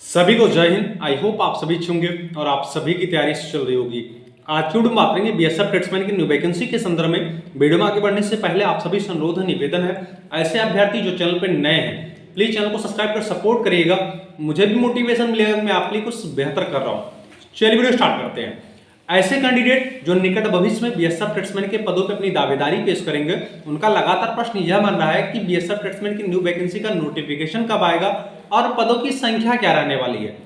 सभी को जय हिंद। आई होप आप सभी अच्छे होंगे और आप सभी की तैयारी चल रही होगी। आज की वीडियो में बात करेंगे बीएसएफ ट्रेड्समैन की न्यू वैकेंसी के संदर्भ में। वीडियो में आगे बढ़ने से पहले आप सभी से अनुरोध है, निवेदन है, ऐसे अभ्यर्थी जो चैनल पर नए हैं प्लीज चैनल को सब्सक्राइब कर सपोर्ट करिएगा। मुझे भी मोटिवेशन मिलेगा कि मैं आपके लिए कुछ बेहतर कर रहा हूँ। चलिए वीडियो स्टार्ट करते हैं। ऐसे कैंडिडेट जो निकट भविष्य में बीएसएफ ट्रेड्समैन के पदों पर अपनी दावेदारी पेश करेंगे, उनका लगातार प्रश्न यह बन रहा है कि बीएसएफ ट्रेड्समैन की न्यू वैकेंसी का नोटिफिकेशन कब आएगा और पदों की संख्या क्या रहने वाली है।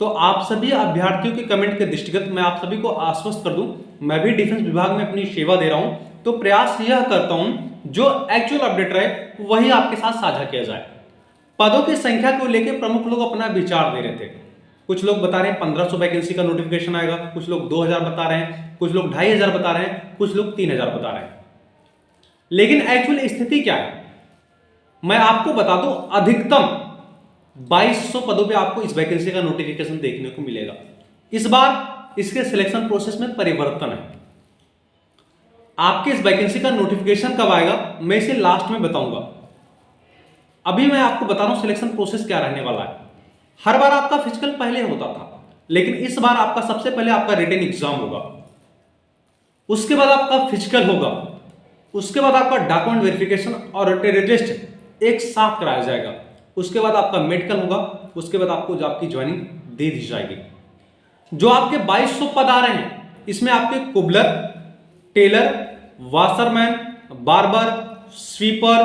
तो आप सभी अभ्यर्थियों के कमेंट के दृष्टिगत मैं आप सभी को आश्वस्त कर दूं, मैं भी डिफेंस विभाग में अपनी सेवा दे रहा हूं, तो प्रयास यह करता हूं जो एक्चुअल अपडेट रहे वही आपके साथ साझा किया जाए। पदों की संख्या को लेकर प्रमुख लोग अपना विचार दे रहे थे। कुछ लोग बता रहे हैं 1500 वैकेंसी का नोटिफिकेशन आएगा, कुछ लोग 2000 बता रहे हैं, कुछ लोग 2500 बता रहे हैं, कुछ लोग 3000 बता रहे हैं। लेकिन एक्चुअल स्थिति क्या है मैं आपको बता दूं, अधिकतम 2200 पदों पे आपको इस वैकेंसी का नोटिफिकेशन देखने को मिलेगा। इस बार इसके सिलेक्शन प्रोसेस में परिवर्तन है। आपके इस वैकेंसी का नोटिफिकेशन कब आएगा मैं इसे लास्ट में बताऊंगा। अभी मैं आपको बता रहा हूं सिलेक्शन प्रोसेस क्या रहने वाला है। हर बार आपका फिजिकल पहले होता था, लेकिन इस बार आपका सबसे पहले आपका रिटन एग्जाम होगा, उसके बाद आपका फिजिकल होगा, उसके बाद आपका डॉक्यूमेंट वेरिफिकेशन और टेस्ट एक साथ कराया जाएगा, उसके बाद आपका मेडिकल होगा, उसके बाद आपको जो आपकी ज्वाइनिंग दे दी जाएगी। जो आपके 2200 पद आ रहे हैं इसमें आपके cobbler, tailor, washerman, barber, sweeper,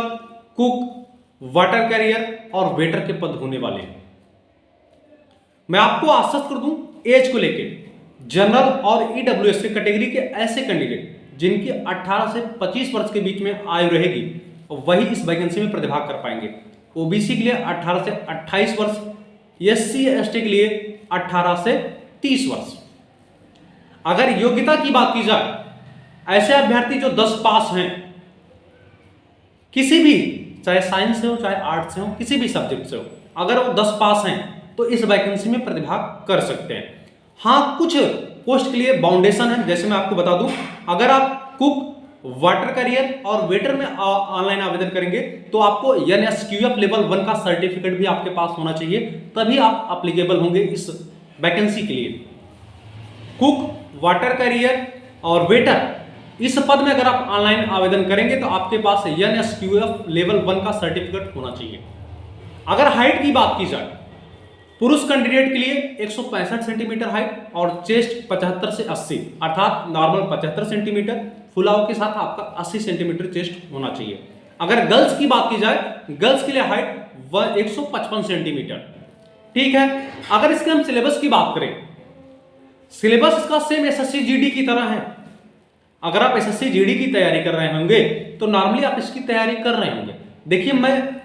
cook, water carrier और वेटर के पद होने वाले हैं। मैं आपको आश्वस्त कर दूं, एज को लेके जनरल और ईडब्ल्यूएस के कैटेगरी के ऐसे कैंडिडेट जिनकी 18 से 25 वर्ष के बीच में आयु रहेगी वही इस वैकेंसी में प्रतिभाग कर पाएंगे। ओबीसी के लिए 18 से 28 वर्ष, एससी एसटी के लिए 18 से 30 वर्ष। अगर योग्यता की बात की जाए, ऐसे अभ्यर्थी जो 10 पास हैं किसी भी, चाहे साइंस से हो चाहे आर्ट्स से हो, किसी भी सब्जेक्ट से हो, अगर वो 10 पास हैं तो इस वैकेंसी में प्रतिभाग कर सकते हैं। हाँ, कुछ पोस्ट के लिए बाउंडेशन है। जैसे मैं आपको बता दूं, अगर आप कुक, वाटर कैरियर और वेटर में ऑनलाइन आवेदन करेंगे तो आपको एनएसक्यूएफ लेवल 1 का सर्टिफिकेट भी आपके पास होना चाहिए, तभी आप एप्लीकेबल होंगे इस वैकेंसी के लिए। कुक, वाटर कैरियर और वेटर इस पद में अगर आप ऑनलाइन आवेदन करेंगे तो आपके पास एनएसक्यूएफ लेवल 1 का सर्टिफिकेट होना चाहिए। अगर हाइट की बात की जाए, पुरुष कैंडिडेट के लिए 165 सेंटीमीटर हाइट और चेस्ट 75 से 80, अर्थात नॉर्मल 75 सेंटीमीटर, फुलाव के साथ आपका 80 सेंटीमीटर चेस्ट होना चाहिए। अगर गर्ल्स की बात की जाए, गर्ल्स के लिए हाइट 155 सेंटीमीटर। ठीक है। अगर इसके हम सिलेबस की बात करें, सिलेबस इसका सेम एसएससी जीडी की तरह है। अगर आप एसएससी जीडी की तैयारी कर रहे होंगे तो नॉर्मली आप इसकी तैयारी कर रहे होंगे। देखिए, मैं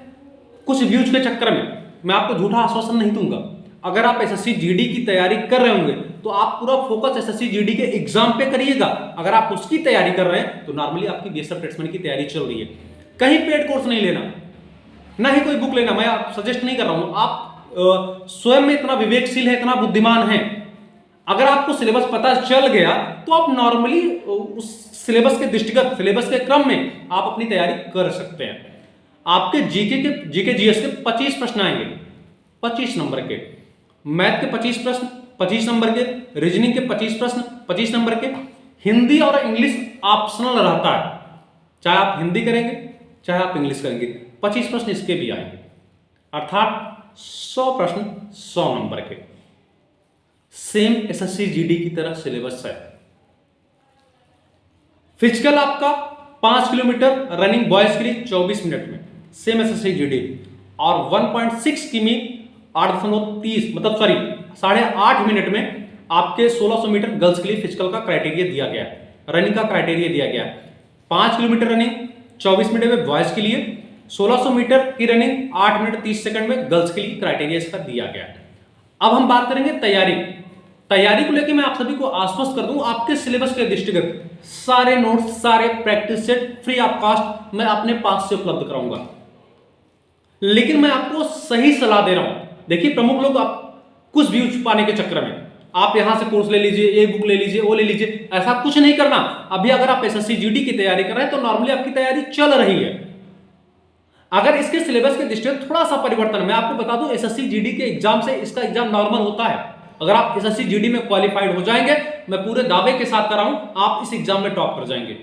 कुछ व्यूज के चक्कर में मैं आपको झूठा आश्वासन नहीं दूंगा। अगर आप एसएससी जीडी की तैयारी कर रहे होंगे तो आप पूरा फोकस एसएससी जीडी के एग्जाम पे करिएगा। अगर आप उसकी तैयारी कर रहे हैं तो नॉर्मली आपकी बीएसएफ ट्रेड्समैन की तैयारी चल रही है। कहीं पेड कोर्स नहीं लेना, ना ही कोई बुक लेना, मैं आप सजेस्ट नहीं कर रहा हूं। आप स्वयं में इतना विवेकशील है, इतना बुद्धिमान है, अगर आपको सिलेबस पता चल गया तो आप नॉर्मली उस सिलेबस के दृष्टिगत, सिलेबस के क्रम में आप अपनी तैयारी कर सकते हैं। आपके जीके जीएस के 25 प्रश्न आएंगे, 25 नंबर के, मैथ के 25 प्रश्न 25 नंबर के, रीजनिंग के 25 प्रश्न 25 नंबर के, हिंदी और इंग्लिश ऑप्शनल रहता है, चाहे आप हिंदी करेंगे चाहे आप इंग्लिश करेंगे, 25 प्रश्न इसके भी आएंगे, अर्थात 100 प्रश्न 100 नंबर के। सेम एसएससी जीडी की तरह सिलेबस है। फिजिकल आपका 5 किलोमीटर रनिंग बॉयज के लिए 24 मिनट में, सेम एसएससी जीडी, और 1.6 किमी 830 मतलब 8.5 मिनट में आपके 1600 मीटर गर्ल्स के लिए फिजिकल का क्राइटेरिया दिया गया है, रनिंग का क्राइटेरिया दिया गया है। 5 किलोमीटर रनिंग 24 मिनट में बॉयज के लिए, 1600 मीटर की रनिंग 8 मिनट 30 सेकंड में गर्ल्स के लिए क्राइटेरिया इसका दिया गया है। अब हम बात करेंगे तैयारी को लेकर मैं आप सभी को आश्वस्त कर दूं, आपके सिलेबस के दृष्टिगत सारे नोट्स, सारे practice set free of cost मैं अपने पास से उपलब्ध कराऊंगा। लेकिन मैं आपको सही सलाह दे रहा हूं। देखिए, प्रमुख लोग आप कुछ व्यू छुपाने के चक्कर में आप यहां से कोर्स ले लीजिए, ये बुक ले लीजिए, वो ले लीजिए, ऐसा कुछ नहीं करना। अभी अगर आप एसएससी जीडी की तैयारी कर रहे हैं तो नॉर्मली आपकी तैयारी चल रही है। अगर इसके सिलेबस के दृष्टि थोड़ा सा परिवर्तन, मैं आपको बता दूं एसएससी जीडी के एग्जाम से इसका एग्जाम नॉर्मल होता है। अगर आप एसएससी जीडी में क्वालिफाइड हो जाएंगे, मैं पूरे दावे के साथ कर रहा हूं आप इस एग्जाम में टॉप कर जाएंगे।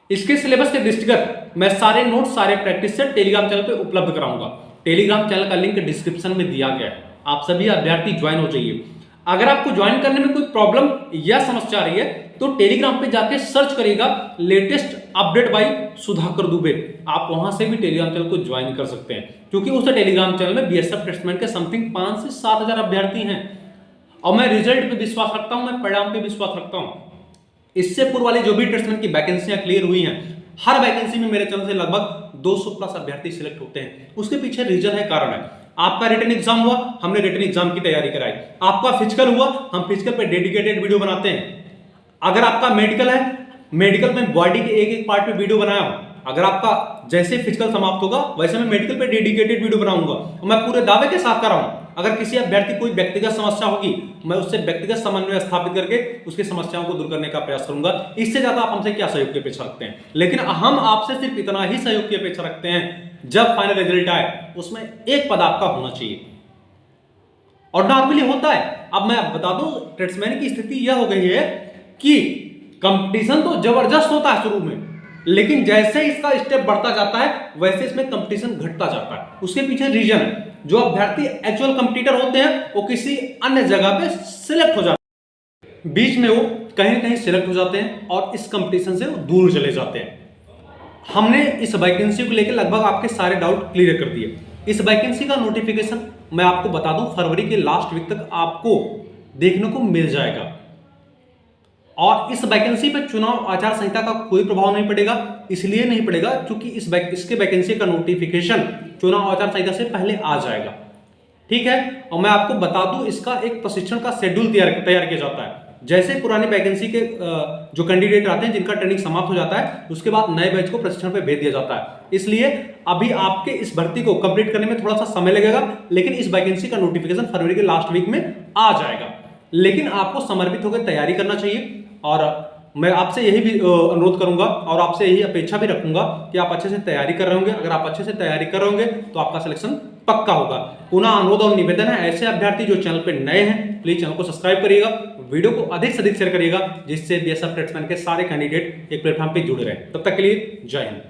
इसके सिलेबस के दृष्टिगत मैं सारे नोट, सारे प्रैक्टिस सेट टेलीग्राम चैनल पे उपलब्ध कराऊंगा। टेलीग्राम चैनल का लिंक डिस्क्रिप्शन में दिया गया है, आप सभी अभ्यर्थी ज्वाइन हो जाइए। अगर आपको ज्वाइन करने में कोई प्रॉब्लम या समस्या आ रही है तो टेलीग्राम पे जाके सर्च करिएगा latest update bye Sudhakar Dubey, आप वहां से भी टेलीग्राम चैनल को ज्वाइन कर सकते हैं, क्योंकि उस टेलीग्राम चैनल में बीएसएफ टेस्टमेंट के समथिंग 5 से 7 हजार अभ्यर्थी हैं और मैं रिजल्ट पे विश्वास रखता हूं, मैं परिणाम पे विश्वास रखता हूं। इससे पूर्व वाली जो भी टेस्टमेंट की वैकेंसियां क्लियर हुई हैं, हर वैकेंसी में मेरे चैनल से लगभग 200 प्लस अभ्यर्थी सिलेक्ट होते हैं। उसके पीछे रीजन है, कारण है। आपका रिटन एग्जाम हुआ, हमने रिटन एग्जाम की तैयारी कराई। आपका फिजिकल हुआ, हम फिजिकल पे डेडिकेटेड वीडियो बनाते हैं। अगर आपका मेडिकल है, मेडिकल में बॉडी के एक एक पार्ट पे वीडियो बनाया हूं। अगर आपका जैसे फिजिकल समाप्त होगा वैसे मैं मेडिकल पे डेडिकेटेड वीडियो बनाऊंगा और मैं पूरे दावे के साथ कर रहा हूं। अगर किसी अभ्यर्थी कोई व्यक्तिगत समस्या होगी, मैं उससे व्यक्तिगत समन्वय स्थापित करके उसकी समस्याओं को दूर करने का प्रयास करूंगा। इससे ज्यादा आप हमसे क्या सहयोग की अपेक्षा रखते हैं? लेकिन हम आपसे सिर्फ इतना ही सहयोग की अपेक्षा रखते हैं, जब फाइनल रिजल्ट आए उसमें एक पद आपका होना चाहिए, और नॉर्मली होता है। अब मैं बता दूं ट्रेड्समैन की स्थिति यह हो गई है कि कंपटीशन तो जबरदस्त होता है शुरू में, लेकिन जैसे इसका स्टेप बढ़ता जाता है वैसे इसमें कंपटीशन घटता जाता है। उसके पीछे रीजन है, जो अभ्यर्थी एक्चुअल कंपटीटर होते हैं वो किसी अन्य जगह पे सिलेक्ट हो जाते हैं, बीच में वो कहीं ना कहीं सिलेक्ट हो जाते हैं और इस कंपटीशन से वो दूर चले जाते हैं। हमने इस वैकेंसी को लेकर लगभग आपके सारे डाउट क्लियर कर दिए। इस वैकेंसी का नोटिफिकेशन मैं आपको बता दूं फरवरी के लास्ट वीक तक आपको देखने को मिल जाएगा, और इस वैकेंसी पर चुनाव आचार संहिता का कोई प्रभाव नहीं पड़ेगा। इसलिए नहीं पड़ेगा क्योंकि इसके वैकेंसी का नोटिफिकेशन चुनाव आचार संहिता से पहले आ जाएगा, ठीक है। और मैं आपको बता दूं इसका एक प्रशिक्षण का शेड्यूल तैयार किया जाता है। जैसे पुरानी वैकेंसी के जो कैंडिडेट आते हैं जिनका ट्रेनिंग समाप्त हो जाता है, उसके बाद नए बैच को प्रशिक्षण पे भेज दिया जाता है। इसलिए अभी आपके इस भर्ती को कंप्लीट करने में थोड़ा सा समय लगेगा, लेकिन इस वैकेंसी का नोटिफिकेशन फरवरी के लास्ट वीक में आ जाएगा। लेकिन आपको समर्पित होकर तैयारी करना चाहिए, और मैं आपसे यही भी अनुरोध करूंगा और आपसे यही अपेक्षा भी रखूंगा कि आप अच्छे से तैयारी कर रहे होंगे। अगर आप अच्छे से तैयारी कर रहे होंगे तो आपका सिलेक्शन पक्का होगा। पुनः अनुरोध और निवेदन है, ऐसे अभ्यर्थी जो चैनल पे नए हैं प्लीज चैनल को सब्सक्राइब करिएगा, वीडियो को अधिक से अधिक शेयर करिएगा, जिससे बीएसएफ ट्रेड्समैन के सारे कैंडिडेट एक प्लेटफॉर्म पे जुड़े रहे। तब तक के लिए जय हिंद।